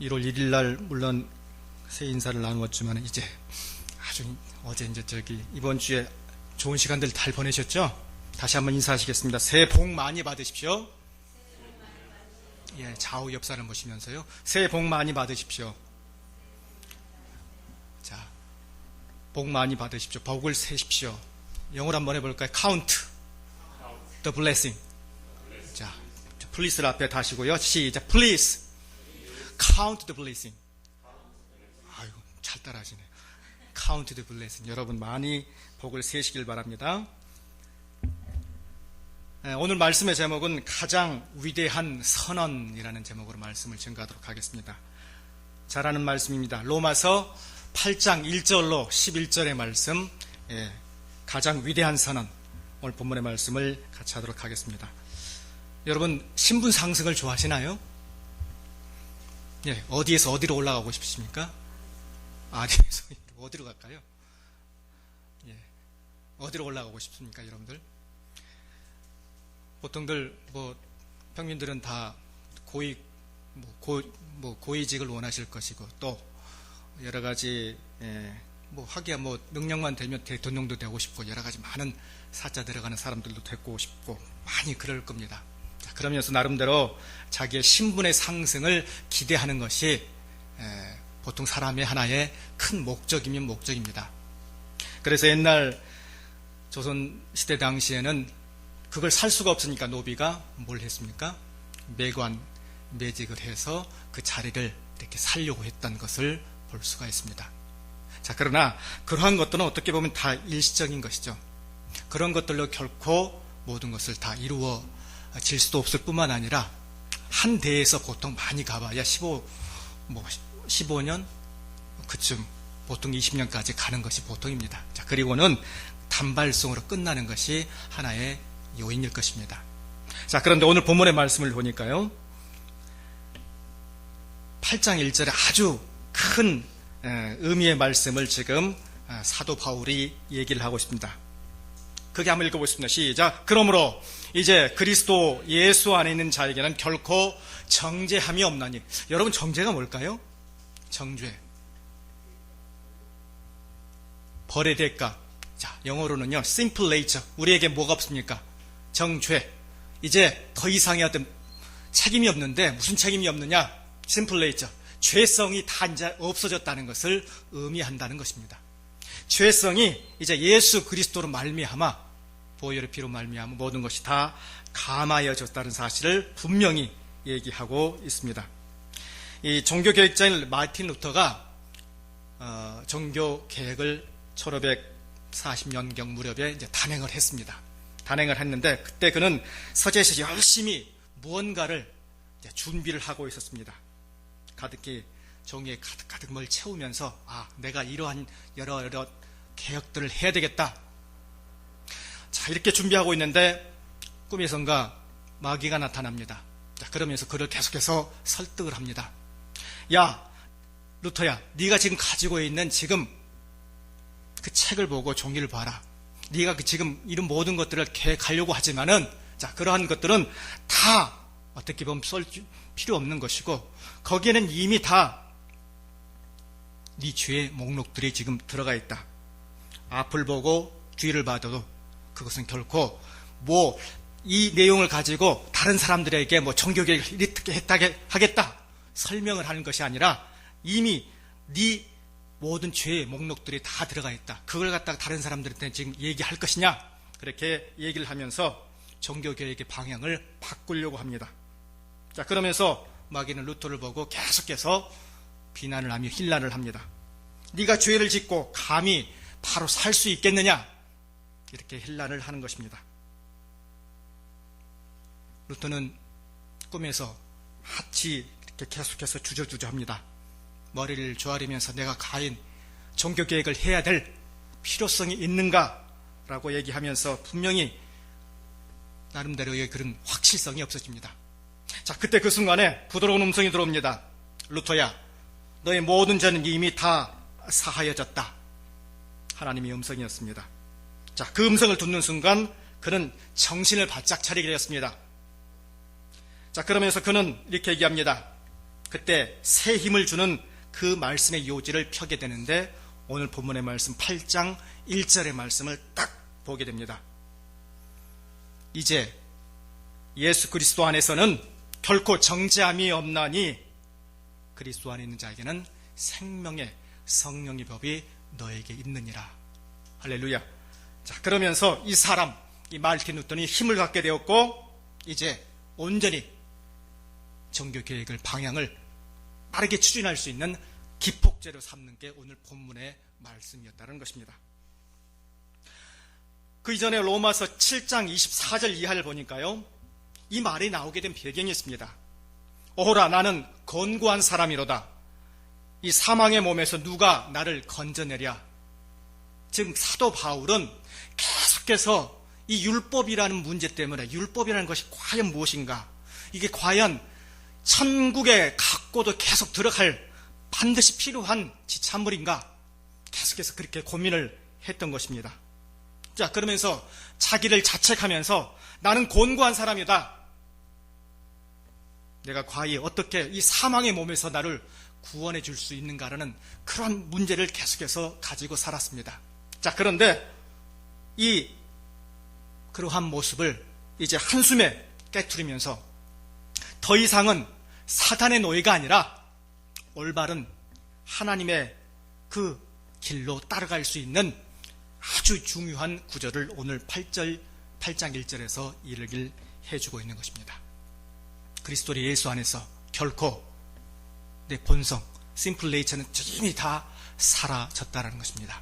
1월 1일 날 물론 새 인사를 나누었지만 이제 어제 이번 주에 좋은 시간들 잘 보내셨죠? 다시 한번 인사하시겠습니다. 새해 복 많이 받으십시오. 예, 좌우 옆사람 보시면서요. 새해 복 많이 받으십시오. 자, 복 많이 받으십시오. 복을 세십시오. 영어로 한번 해볼까요? Count the blessing. 자, please를 앞에 다시고요. 시작. Please count the blessing. 아이고, 잘 따라하시네요. Count the blessing. 여러분 많이 복을 세시길 바랍니다. 오늘 말씀의 제목은 가장 위대한 선언이라는 제목으로 말씀을 증거하도록 하겠습니다. 잘 아는 말씀입니다. 로마서 8장 1절로 11절의 말씀, 가장 위대한 선언, 오늘 본문의 말씀을 같이 하도록 하겠습니다. 여러분 신분 상승을 좋아하시나요? 예, 어디에서 어디로 올라가고 싶으십니까? 어디에서 어디로 갈까요? 예, 어디로 올라가고 싶습니까, 여러분들? 보통들 평민들은 다 고위직을 원하실 것이고 또 여러 가지 하기야 능력만 되면 대통령도 되고 싶고 여러 가지 많은 사자 들어가는 사람들도 되고 싶고 많이 그럴 겁니다. 자, 그러면서 나름대로 자기의 신분의 상승을 기대하는 것이 보통 사람의 하나의 큰 목적이면 목적입니다. 그래서 옛날 조선시대 당시에는 그걸 살 수가 없으니까 노비가 뭘 했습니까? 매직을 해서 그 자리를 이렇게 살려고 했던 것을 볼 수가 있습니다. 자, 그러나 그러한 것들은 어떻게 보면 다 일시적인 것이죠. 그런 것들로 결코 모든 것을 다 이루어질 수도 없을 뿐만 아니라 한 대에서 보통 많이 가봐야 15년 그쯤 보통 20년까지 가는 것이 보통입니다. 자, 그리고는 단발성으로 끝나는 것이 하나의 요인일 것입니다. 자, 그런데 오늘 본문의 말씀을 보니까요, 8장 1절에 아주 큰 의미의 말씀을 지금 사도 바울이 얘기를 하고 있습니다. 그게 한번 읽어보겠습니다. 시작. 그러므로 이제 그리스도 예수 안에 있는 자에게는 결코 정죄함이 없나니. 여러분, 정죄가 뭘까요? 정죄, 벌의 대가. 자, 영어로는요, simple nature. 우리에게 뭐가 없습니까? 정죄. 이제 더 이상의 어떤 책임이 없는데 무슨 책임이 없느냐? simple nature. 죄성이 다 이제 없어졌다는 것을 의미한다는 것입니다. 죄성이 이제 예수 그리스도로 말미암아, 보혈의 피로 말미암아 모든 것이 다 감하여졌다는 사실을 분명히 얘기하고 있습니다. 이 종교개혁자인 마틴 루터가 종교 개혁을 1540년경 무렵에 이제 단행을 했습니다. 단행을 했는데 그때 그는 서재에서 열심히 무언가를 이제 준비를 하고 있었습니다. 가득히 종이에 가득 뭘 채우면서 내가 이러한 여러 개혁들을 해야 되겠다. 자, 이렇게 준비하고 있는데 꿈에선가 마귀가 나타납니다. 자, 그러면서 그를 계속해서 설득을 합니다. 야, 루터야, 네가 지금 가지고 있는 지금 그 책을 보고 종이를 봐라. 네가 지금 이런 모든 것들을 계획하려고 하지만은, 자, 그러한 것들은 다 어떻게 보면 쓸 필요 없는 것이고, 거기에는 이미 다 네 죄의 목록들이 지금 들어가 있다. 앞을 보고 뒤를 봐도 그것은 결코 이 내용을 가지고 다른 사람들에게 종교개혁을 이렇게 하겠다 설명을 하는 것이 아니라 이미 네 모든 죄의 목록들이 다 들어가 있다. 그걸 갖다가 다른 사람들한테 지금 얘기할 것이냐? 그렇게 얘기를 하면서 종교개혁의 방향을 바꾸려고 합니다. 자, 그러면서 마귀는 루터를 보고 계속해서 비난을 하며 힐난을 합니다. 네가 죄를 짓고 감히 바로 살 수 있겠느냐? 이렇게 힐난을 하는 것입니다. 루터는 꿈에서 마치 이렇게 계속해서 주저주저합니다. 머리를 조아리면서 내가 과연 종교개혁을 해야 될 필요성이 있는가라고 얘기하면서 분명히 나름대로의 그런 확실성이 없어집니다. 자, 그때 그 순간에 부드러운 음성이 들어옵니다. 루터야, 너의 모든 죄는 이미 다 사하여졌다. 하나님의 음성이었습니다. 자, 그 음성을 듣는 순간 그는 정신을 바짝 차리게 되었습니다. 자, 그러면서 그는 이렇게 얘기합니다. 그때 새 힘을 주는 그 말씀의 요지를 펴게 되는데 오늘 본문의 말씀 8장 1절의 말씀을 딱 보게 됩니다. 이제 예수 그리스도 안에서는 결코 정죄함이 없나니 그리스도 안에 있는 자에게는 생명의 성령의 법이 너에게 있느니라. 할렐루야. 자, 그러면서 이 사람, 이 마르틴 루터는 힘을 갖게 되었고 이제 온전히 종교 계획을 방향을 빠르게 추진할 수 있는 기폭제로 삼는 게 오늘 본문의 말씀이었다는 것입니다. 그 이전에 로마서 7장 24절 이하를 보니까요, 이 말이 나오게 된 배경이 있습니다. 오호라 나는 건고한 사람이로다. 이 사망의 몸에서 누가 나를 건져내랴. 지금 사도 바울은 계속해서 이 율법이라는 문제 때문에 율법이라는 것이 과연 무엇인가, 이게 과연 천국에 갖고도 계속 들어갈 반드시 필요한 지참물인가, 계속해서 그렇게 고민을 했던 것입니다. 자, 그러면서 자기를 자책하면서 나는 곤고한 사람이다. 내가 과연 어떻게 이 사망의 몸에서 나를 구원해 줄 수 있는가라는 그런 문제를 계속해서 가지고 살았습니다. 자, 그런데 이 그러한 모습을 이제 한숨에 깨트리면서 더 이상은 사단의 노예가 아니라 올바른 하나님의 그 길로 따라갈 수 있는 아주 중요한 구절을 오늘 8장 1절에서 이르길 해주고 있는 것입니다. 그리스도 예수 안에서 결코 내 본성, 심플 네이처는 이미 다 사라졌다는 것입니다.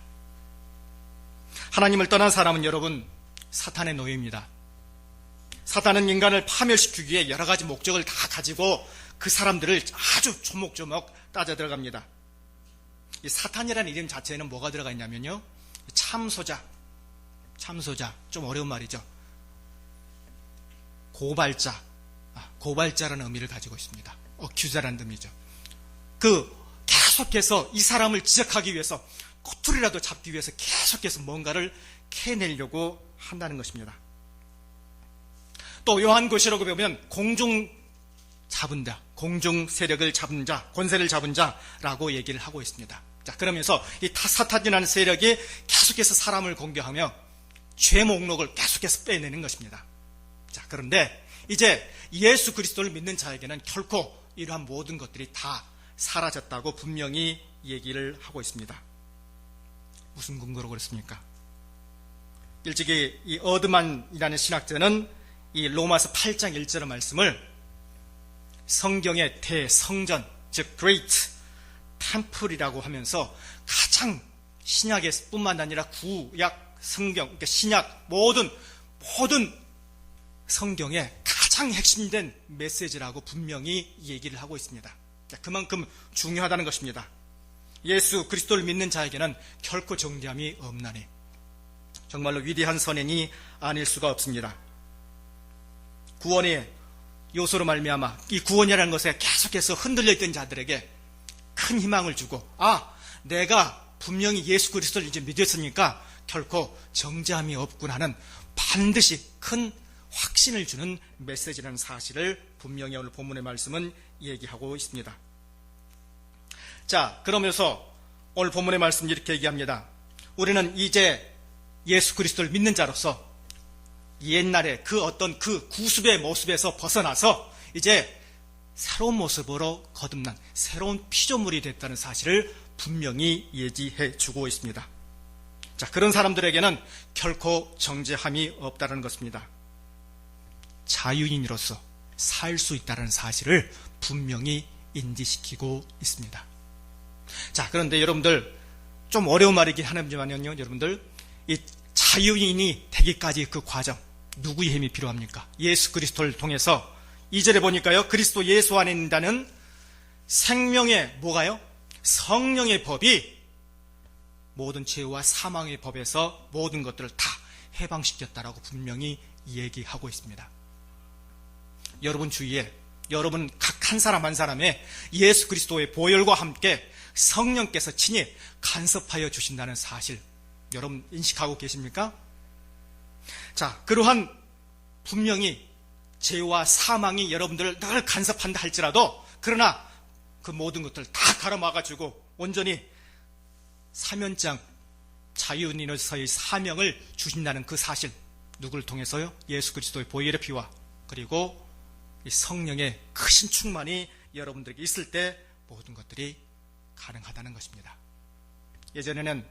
하나님을 떠난 사람은 여러분 사탄의 노예입니다. 사탄은 인간을 파멸시키기 위해 여러 가지 목적을 다 가지고 그 사람들을 아주 조목조목 따져 들어갑니다. 이 사탄이라는 이름 자체에는 뭐가 들어가 있냐면요, 참소자, 좀 어려운 말이죠. 고발자라는 의미를 가지고 있습니다. 어큐자라는 의미죠. 계속해서 이 사람을 지적하기 위해서, 꼬투리라도 잡기 위해서 계속해서 뭔가를 캐내려고 한다는 것입니다. 또 요한고시록에 보면 공중 세력을 잡은 자, 권세를 잡은 자라고 얘기를 하고 있습니다. 자, 그러면서 이 사탄이라는 세력이 계속해서 사람을 공격하며 죄 목록을 계속해서 빼내는 것입니다. 자, 그런데 이제 예수 그리스도를 믿는 자에게는 결코 이러한 모든 것들이 다 사라졌다고 분명히 얘기를 하고 있습니다. 무슨 근거로 그렇습니까? 일찍이 이 어드만이라는 신학자는 이 로마서 8장 1절의 말씀을 성경의 대성전, 즉 Great Temple이라고 하면서 가장 신약의 뿐만 아니라 구약 성경, 그러니까 신약 모든 성경의 가장 핵심된 메시지라고 분명히 얘기를 하고 있습니다. 그만큼 중요하다는 것입니다. 예수 그리스도를 믿는 자에게는 결코 정죄함이 없나니 정말로 위대한 선행이 아닐 수가 없습니다. 구원의 요소로 말미암아 이 구원이라는 것에 계속해서 흔들려 있던 자들에게 큰 희망을 주고, 내가 분명히 예수 그리스도를 이제 믿었으니까 결코 정죄함이 없구나 하는 반드시 큰 확신을 주는 메시지라는 사실을 분명히 오늘 본문의 말씀은 얘기하고 있습니다. 자, 그러면서 오늘 본문의 말씀 이렇게 얘기합니다. 우리는 이제 예수 그리스도를 믿는 자로서 옛날에 그 어떤 그 구습의 모습에서 벗어나서 이제 새로운 모습으로 거듭난 새로운 피조물이 됐다는 사실을 분명히 얘기해 주고 있습니다. 자, 그런 사람들에게는 결코 정죄함이 없다는 것입니다. 자유인으로서 살 수 있다는 사실을 분명히 인지시키고 있습니다. 자, 그런데 여러분들 좀 어려운 말이긴 하지만요, 여러분들 이 자유인이 되기까지 그 과정, 누구의 힘이 필요합니까? 예수 그리스도를 통해서 2절에 보니까요, 그리스도 예수 안에 있다는 생명의 뭐가요? 성령의 법이 모든 죄와 사망의 법에서 모든 것들을 다 해방시켰다라고 분명히 얘기하고 있습니다. 여러분 주위에 여러분 각 한 사람 한 사람의 예수 그리스도의 보혈과 함께 성령께서 친히 간섭하여 주신다는 사실 여러분 인식하고 계십니까? 자, 그러한 분명히 죄와 사망이 여러분들을 늘 간섭한다 할지라도, 그러나 그 모든 것들 다 가로막아주고 온전히 사면장 자유인으로서의 사명을 주신다는 그 사실, 누구를 통해서요? 예수 그리스도의 보혈의 피와 그리고 이 성령의 크신 충만이 여러분들에게 있을 때 모든 것들이 가능하다는 것입니다. 예전에는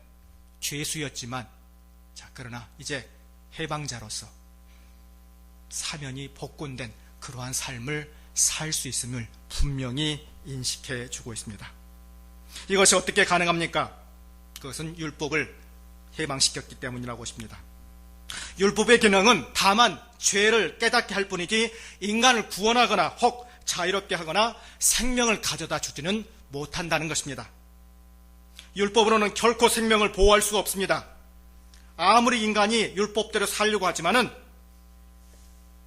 죄수였지만, 자, 그러나 이제 해방자로서 사면이 복권된 그러한 삶을 살 수 있음을 분명히 인식해 주고 있습니다. 이것이 어떻게 가능합니까? 그것은 율법을 해방시켰기 때문이라고 하십니다. 율법의 기능은 다만 죄를 깨닫게 할 뿐이지 인간을 구원하거나 혹 자유롭게 하거나 생명을 가져다 주지는 못한다는 것입니다. 율법으로는 결코 생명을 보호할 수가 없습니다. 아무리 인간이 율법대로 살려고 하지만은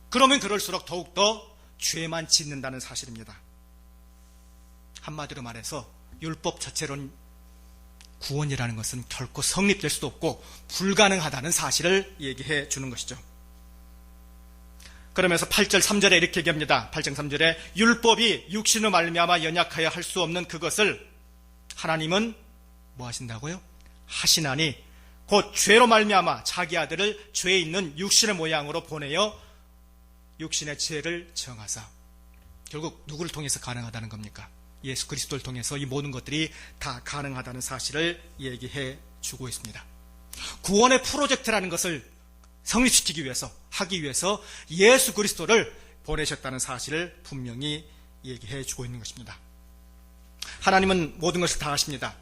그러면 그럴수록 더욱더 죄만 짓는다는 사실입니다. 한마디로 말해서 율법 자체로는 구원이라는 것은 결코 성립될 수도 없고 불가능하다는 사실을 얘기해 주는 것이죠. 그러면서 8절 3절에 이렇게 얘기합니다. 8절 3절에 율법이 육신으로 말미암아 연약하여 할 수 없는 그것을 하나님은 뭐 하신다고요? 하시나니 곧 죄로 말미암아 자기 아들을 죄 있는 육신의 모양으로 보내어 육신의 죄를 정하사. 결국 누구를 통해서 가능하다는 겁니까? 예수 그리스도를 통해서 이 모든 것들이 다 가능하다는 사실을 얘기해 주고 있습니다. 구원의 프로젝트라는 것을 성립시키기 위해서, 하기 위해서 예수 그리스도를 보내셨다는 사실을 분명히 얘기해 주고 있는 것입니다. 하나님은 모든 것을 다 하십니다.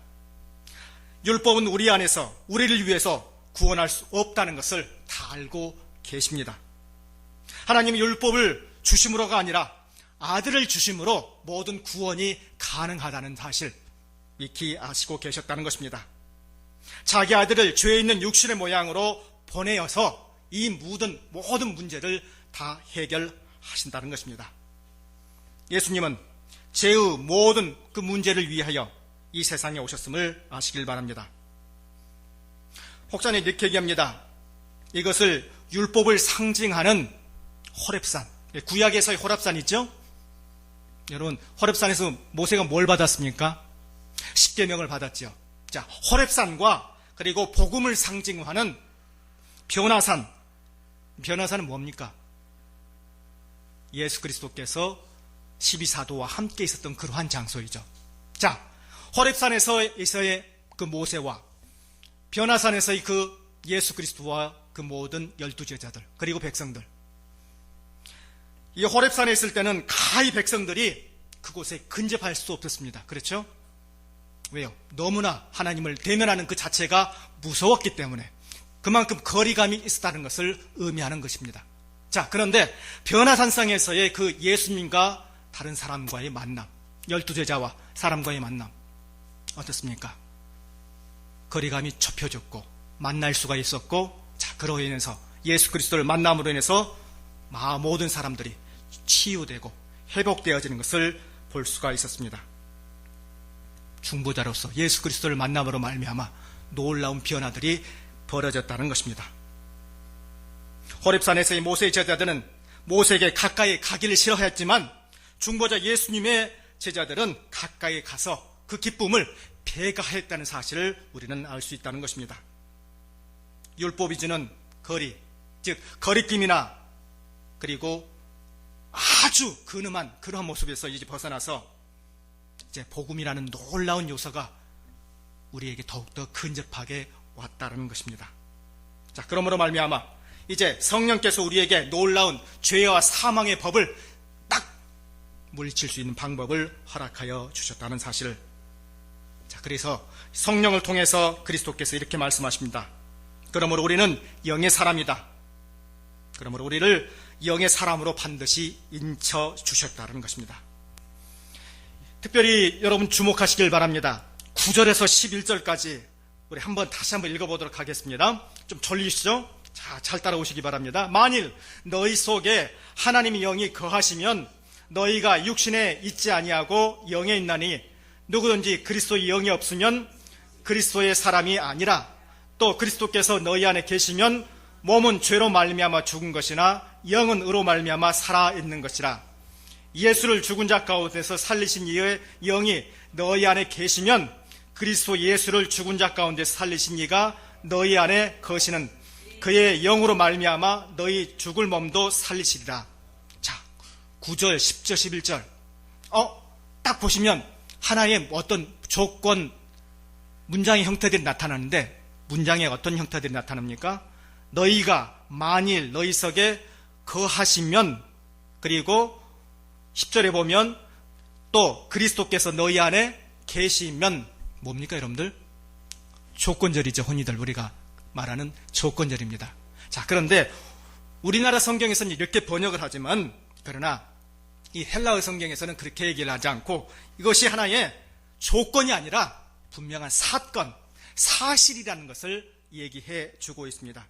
율법은 우리 안에서 우리를 위해서 구원할 수 없다는 것을 다 알고 계십니다. 하나님이 율법을 주심으로가 아니라 아들을 주심으로 모든 구원이 가능하다는 사실 익히 아시고 계셨다는 것입니다. 자기 아들을 죄 있는 육신의 모양으로 보내어서 이 모든 문제를 다 해결하신다는 것입니다. 예수님은 죄의 모든 그 문제를 위하여 이 세상에 오셨음을 아시길 바랍니다. 혹자는 이렇게 얘기합니다. 이것을 율법을 상징하는 호렙산, 구약에서의 호렙산 있죠? 여러분, 호렙산에서 모세가 뭘 받았습니까? 십계명을 받았죠. 자, 호렙산과 그리고 복음을 상징하는 변화산, 변화산은 뭡니까? 예수 그리스도께서 12사도와 함께 있었던 그러한 장소이죠. 자, 호렙산에서의 그 모세와 변화산에서의 그 예수 그리스도와 그 모든 12제자들 그리고 백성들, 이 호렙산에 있을 때는 가히 백성들이 그곳에 근접할 수 없었습니다. 그렇죠? 왜요? 너무나 하나님을 대면하는 그 자체가 무서웠기 때문에 그만큼 거리감이 있었다는 것을 의미하는 것입니다. 자, 그런데 변화산상에서의 그 예수님과 다른 사람과의 만남, 12제자와 사람과의 만남 어떻습니까? 거리감이 좁혀졌고 만날 수가 있었고, 자, 그로 인해서 예수 그리스도를 만남으로 인해서 모든 사람들이 치유되고 회복되어지는 것을 볼 수가 있었습니다. 중보자로서 예수 그리스도를 만남으로 말미암아 놀라운 변화들이 벌어졌다는 것입니다. 호렙산에서의 모세의 제자들은 모세에게 가까이 가기를 싫어했지만 중보자 예수님의 제자들은 가까이 가서 그 기쁨을 배가했다는 사실을 우리는 알 수 있다는 것입니다. 율법이 주는 거리, 즉 거리낌이나 그리고 아주 근엄한 그러한 모습에서 이제 벗어나서 이제 복음이라는 놀라운 요소가 우리에게 더욱더 근접하게 왔다는 것입니다. 자, 그러므로 말미암아 이제 성령께서 우리에게 놀라운 죄와 사망의 법을 딱 물리칠 수 있는 방법을 허락하여 주셨다는 사실을, 자, 그래서 성령을 통해서 그리스도께서 이렇게 말씀하십니다. 그러므로 우리는 영의 사람이다. 그러므로 우리를 영의 사람으로 반드시 인쳐 주셨다는 것입니다. 특별히 여러분 주목하시길 바랍니다. 9절에서 11절까지 우리 다시 한번 읽어보도록 하겠습니다. 좀 졸리시죠? 자, 잘 따라오시기 바랍니다. 만일 너희 속에 하나님의 영이 거하시면 너희가 육신에 있지 아니하고 영에 있나니 누구든지 그리스도의 영이 없으면 그리스도의 사람이 아니라, 또 그리스도께서 너희 안에 계시면 몸은 죄로 말미암아 죽은 것이나 영은 의로 말미암아 살아 있는 것이라. 예수를 죽은 자 가운데서 살리신 이의 영이 너희 안에 계시면 그리스도 예수를 죽은 자 가운데 살리신 이가 너희 안에 거시는 그의 영으로 말미암아 너희 죽을 몸도 살리시리라. 자, 9절, 10절, 11절. 딱 보시면 하나의 어떤 조건, 문장의 형태들이 나타나는데 문장의 어떤 형태들이 나타납니까? 너희가 만일 너희 속에 거하시면, 그리고 10절에 보면 또 그리스도께서 너희 안에 계시면 뭡니까 여러분들? 조건절이죠. 흔히들 우리가 말하는 조건절입니다. 자, 그런데 우리나라 성경에서는 이렇게 번역을 하지만 그러나 이 헬라어 성경에서는 그렇게 얘기를 하지 않고 이것이 하나의 조건이 아니라 분명한 사건, 사실이라는 것을 얘기해 주고 있습니다.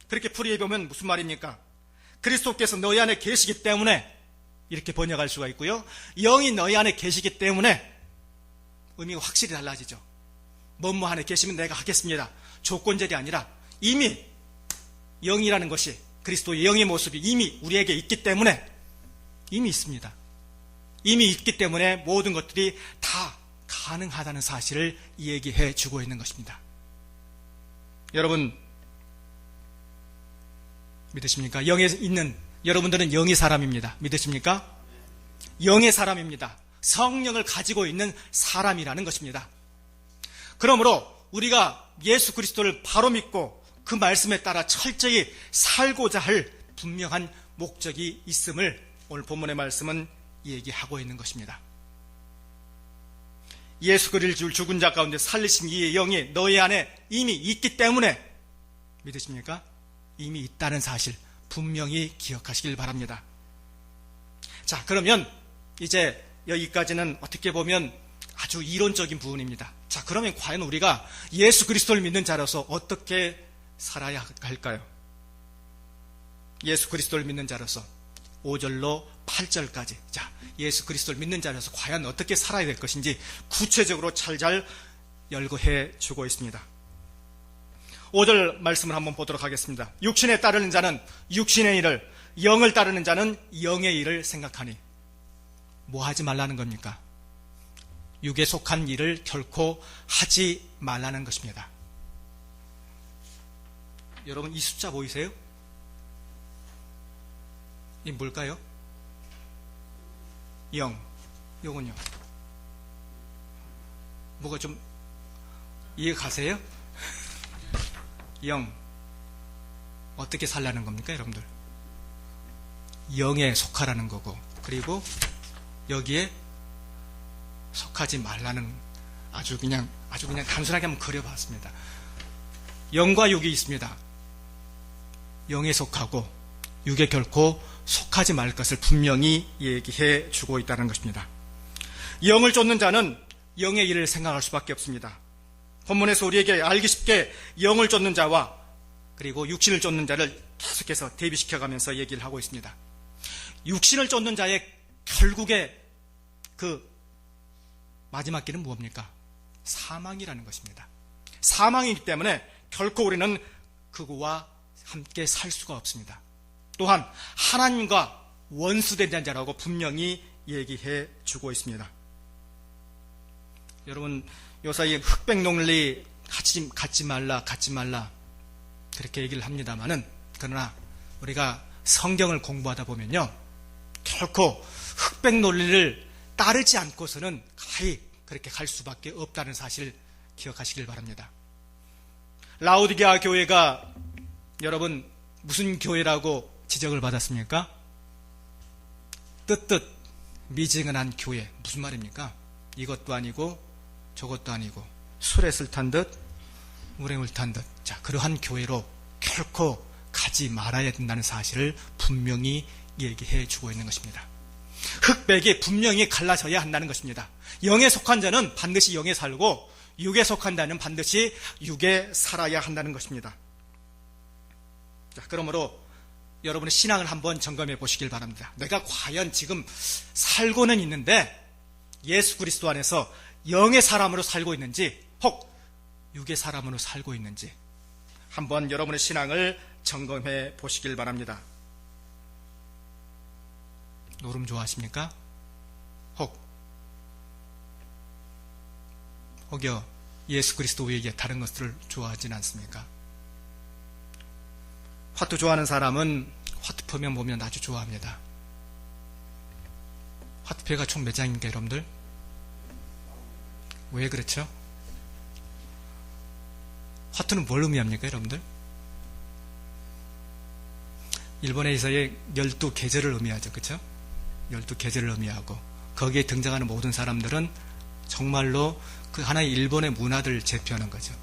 그렇게 풀이해 보면 무슨 말입니까? 그리스도께서 너희 안에 계시기 때문에 이렇게 번역할 수가 있고요. 영이 너희 안에 계시기 때문에 의미가 확실히 달라지죠. 뭐뭐 안에 계시면 내가 하겠습니다. 조건절이 아니라 이미 영이라는 것이, 그리스도의 영의 모습이 이미 우리에게 있기 때문에, 이미 있습니다. 이미 있기 때문에 모든 것들이 다 가능하다는 사실을 얘기해 주고 있는 것입니다. 여러분 믿으십니까? 영에 있는 여러분들은 영의 사람입니다. 믿으십니까? 영의 사람입니다. 성령을 가지고 있는 사람이라는 것입니다. 그러므로 우리가 예수 그리스도를 바로 믿고 그 말씀에 따라 철저히 살고자 할 분명한 목적이 있음을 오늘 본문의 말씀은 얘기하고 있는 것입니다. 예수 그리스도를 죽은 자 가운데 살리신 이의 영이 너희 안에 이미 있기 때문에, 믿으십니까? 이미 있다는 사실 분명히 기억하시길 바랍니다. 자, 그러면 이제 여기까지는 어떻게 보면 아주 이론적인 부분입니다. 자, 그러면 과연 우리가 예수 그리스도를 믿는 자로서 어떻게 살아야 할까요? 예수 그리스도를 믿는 자로서 5절로 8절까지, 자, 예수 그리스도를 믿는 자로서 과연 어떻게 살아야 될 것인지 구체적으로 잘 열거해 주고 있습니다. 5절 말씀을 한번 보도록 하겠습니다. 육신에 따르는 자는 육신의 일을, 영을 따르는 자는 영의 일을 생각하니. 뭐 하지 말라는 겁니까? 육에 속한 일을 결코 하지 말라는 것입니다. 여러분 이 숫자 보이세요? 이 뭘까요? 영. 요건요. 뭐가 좀 이해가 가세요? 영. 어떻게 살라는 겁니까, 여러분들? 영에 속하라는 거고, 그리고 여기에 속하지 말라는, 아주 그냥 단순하게 한번 그려봤습니다. 영과 육이 있습니다. 영에 속하고 육에 결코 속하지 말 것을 분명히 얘기해 주고 있다는 것입니다. 영을 쫓는 자는 영의 일을 생각할 수밖에 없습니다. 본문에서 우리에게 알기 쉽게 영을 쫓는 자와 그리고 육신을 쫓는 자를 계속해서 대비시켜가면서 얘기를 하고 있습니다. 육신을 쫓는 자의 결국에 그 마지막 길은 무엇입니까? 사망이라는 것입니다. 사망이기 때문에 결코 우리는 그와 함께 살 수가 없습니다. 또한 하나님과 원수된 자라고 분명히 얘기해 주고 있습니다. 여러분 요사이 흑백 논리 갖지 말라 그렇게 얘기를 합니다만은, 그러나 우리가 성경을 공부하다 보면요, 결코 흑백 논리를 따르지 않고서는 가히 그렇게 갈 수밖에 없다는 사실을 기억하시길 바랍니다. 라오디게아 교회가 여러분 무슨 교회라고 지적을 받았습니까? 뜨뜻 미지근한 교회. 무슨 말입니까? 이것도 아니고 저것도 아니고 수레를 탄 듯 우랭을 탄 듯. 자, 그러한 교회로 결코 가지 말아야 된다는 사실을 분명히 얘기해 주고 있는 것입니다. 흑백이 분명히 갈라져야 한다는 것입니다. 영에 속한 자는 반드시 영에 살고 육에 속한 자는 반드시 육에 살아야 한다는 것입니다. 자, 그러므로 여러분의 신앙을 한번 점검해 보시길 바랍니다. 내가 과연 지금 살고는 있는데 예수 그리스도 안에서 영의 사람으로 살고 있는지 혹 육의 사람으로 살고 있는지 한번 여러분의 신앙을 점검해 보시길 바랍니다. 노름 좋아하십니까? 혹여 예수 그리스도 외에 다른 것들을 좋아하진 않습니까? 화투 좋아하는 사람은 화투표면 보면 아주 좋아합니다. 화투표가 총 몇 장입니까, 여러분들? 왜 그렇죠? 화투는 뭘 의미합니까, 여러분들? 일본에서의 12계절을 의미하죠. 그렇죠? 12계절을 의미하고 거기에 등장하는 모든 사람들은 정말로 그 하나의 일본의 문화를 제표하는 거죠.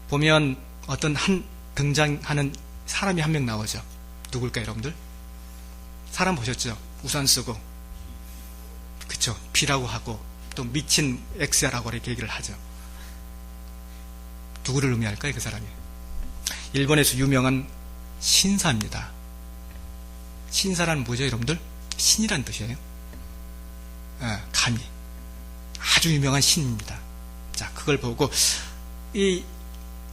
보면 어떤 한 등장하는 사람이 한 명 나오죠. 누굴까요, 여러분들? 사람 보셨죠? 우산 쓰고, 그쵸? B라고 하고 또 미친 X라고 이렇게 얘기를 하죠. 누구를 의미할까요, 그 사람이? 일본에서 유명한 신사입니다. 신사라는 뭐죠, 여러분들? 신이란 뜻이에요. 가미. 아주 유명한 신입니다. 자, 그걸 보고 이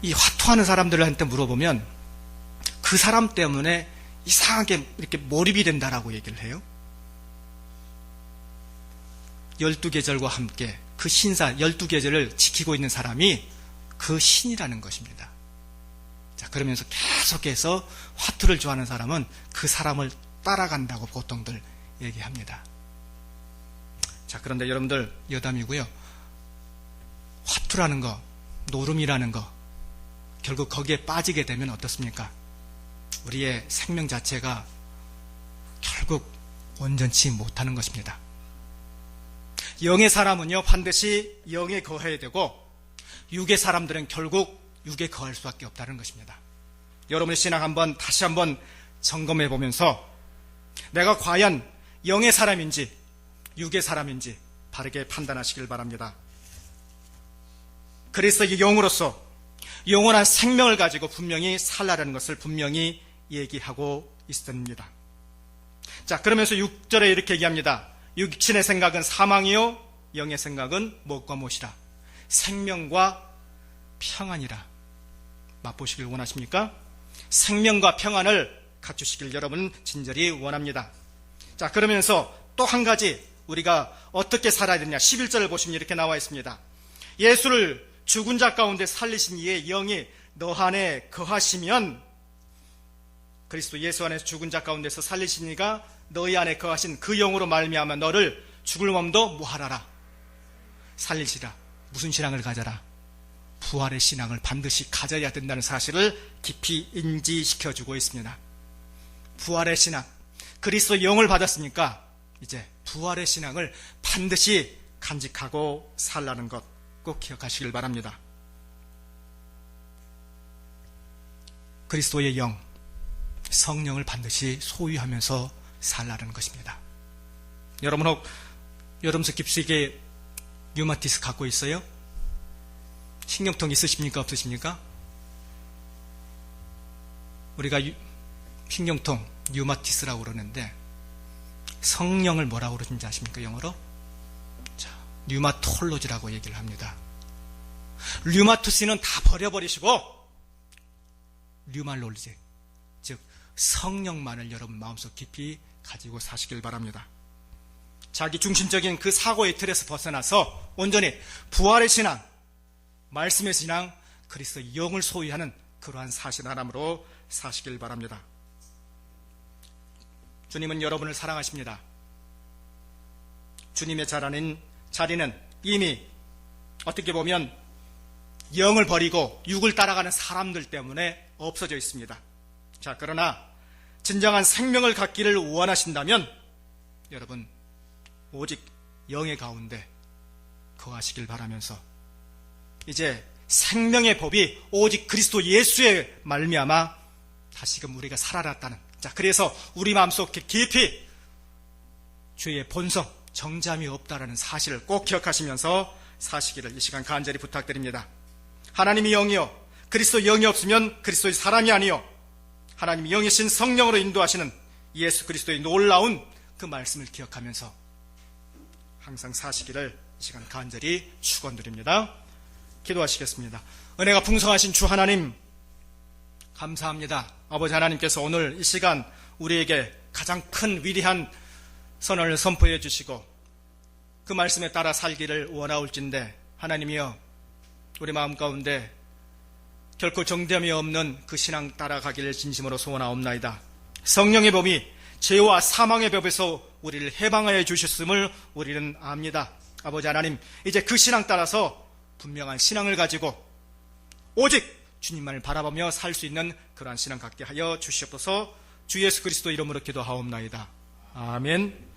화투하는 사람들한테 물어보면 그 사람 때문에 이상하게 이렇게 몰입이 된다라고 얘기를 해요. 12계절과 함께 그 신사 12계절을 지키고 있는 사람이 그 신이라는 것입니다. 자, 그러면서 계속해서 화투를 좋아하는 사람은 그 사람을 따라간다고 보통들 얘기합니다. 자, 그런데 여러분들 여담이고요. 화투라는 거, 노름이라는 거, 결국 거기에 빠지게 되면 어떻습니까? 우리의 생명 자체가 결국 온전치 못하는 것입니다. 영의 사람은요, 반드시 영에 거해야 되고, 육의 사람들은 결국 육에 거할 수밖에 없다는 것입니다. 여러분의 신앙 다시 한번 점검해 보면서 내가 과연 영의 사람인지 육의 사람인지 바르게 판단하시길 바랍니다. 그리스도의 영으로서 영원한 생명을 가지고 분명히 살라라는 것을 분명히 얘기하고 있습니다. 자, 그러면서 6절에 이렇게 얘기합니다. 육신의 생각은 사망이요 영의 생각은 무엇과 무엇이라? 생명과 평안이라. 맛보시길 원하십니까? 생명과 평안을 갖추시길 여러분 진절히 원합니다. 자, 그러면서 또 한 가지 우리가 어떻게 살아야 되냐, 11절을 보시면 이렇게 나와 있습니다. 예수를 죽은 자 가운데 살리신 이의 영이 너 안에 거하시면, 그리스도 예수 안에서 죽은 자 가운데서 살리신 이가 너희 안에 거하신 그 영으로 말미암아 너를 죽을 몸도 뭐하라라? 살리시라. 무슨 신앙을 가져라? 부활의 신앙을 반드시 가져야 된다는 사실을 깊이 인지시켜주고 있습니다. 부활의 신앙, 그리스도의 영을 받았으니까 이제 부활의 신앙을 반드시 간직하고 살라는 것 꼭 기억하시길 바랍니다. 그리스도의 영, 성령을 반드시 소유하면서 살라는 것입니다. 여러분 혹 여러분서 깊숙이 류마티스 갖고 있어요? 신경통 있으십니까? 없으십니까? 우리가 신경통, 류마티스라고 그러는데 성령을 뭐라고 그러는지 아십니까? 영어로? 자, 류마톨로지라고 얘기를 합니다. 류마투스는 다 버려버리시고 류말롤지, 즉 성령만을 여러분 마음속 깊이 가지고 사시길 바랍니다. 자기 중심적인 그 사고의 틀에서 벗어나서 온전히 부활의 신앙, 말씀의 신앙, 그리스도의 영을 소유하는 그러한 사실 하나로 사시길 바랍니다. 주님은 여러분을 사랑하십니다. 주님의 자리는 이미 어떻게 보면 영을 버리고 육을 따라가는 사람들 때문에 없어져 있습니다. 자, 그러나 진정한 생명을 갖기를 원하신다면 여러분 오직 영의 가운데 거하시길 바라면서 이제 생명의 법이 오직 그리스도 예수의 말미암아 다시금 우리가 살아났다는, 자, 그래서 우리 마음속 깊이 주의 본성, 정잠이 없다라는 사실을 꼭 기억하시면서 사시기를 이 시간 간절히 부탁드립니다. 하나님이 영이요, 그리스도 영이 없으면 그리스도의 사람이 아니요, 하나님이 영이신 성령으로 인도하시는 예수 그리스도의 놀라운 그 말씀을 기억하면서 항상 사시기를 이 시간 간절히 축원드립니다. 기도하시겠습니다. 은혜가 풍성하신 주 하나님 감사합니다. 아버지 하나님께서 오늘 이 시간 우리에게 가장 큰 위대한 선언을 선포해 주시고 그 말씀에 따라 살기를 원하올진데 하나님이여 우리 마음 가운데 결코 정됨이 없는 그 신앙 따라가기를 진심으로 소원하옵나이다. 성령의 법이 죄와 사망의 법에서 우리를 해방하여 주셨음을 우리는 압니다. 아버지 하나님, 이제 그 신앙 따라서 분명한 신앙을 가지고 오직 주님만을 바라보며 살 수 있는 그러한 신앙 갖게 하여 주시옵소서. 주 예수 그리스도 이름으로 기도하옵나이다. 아멘.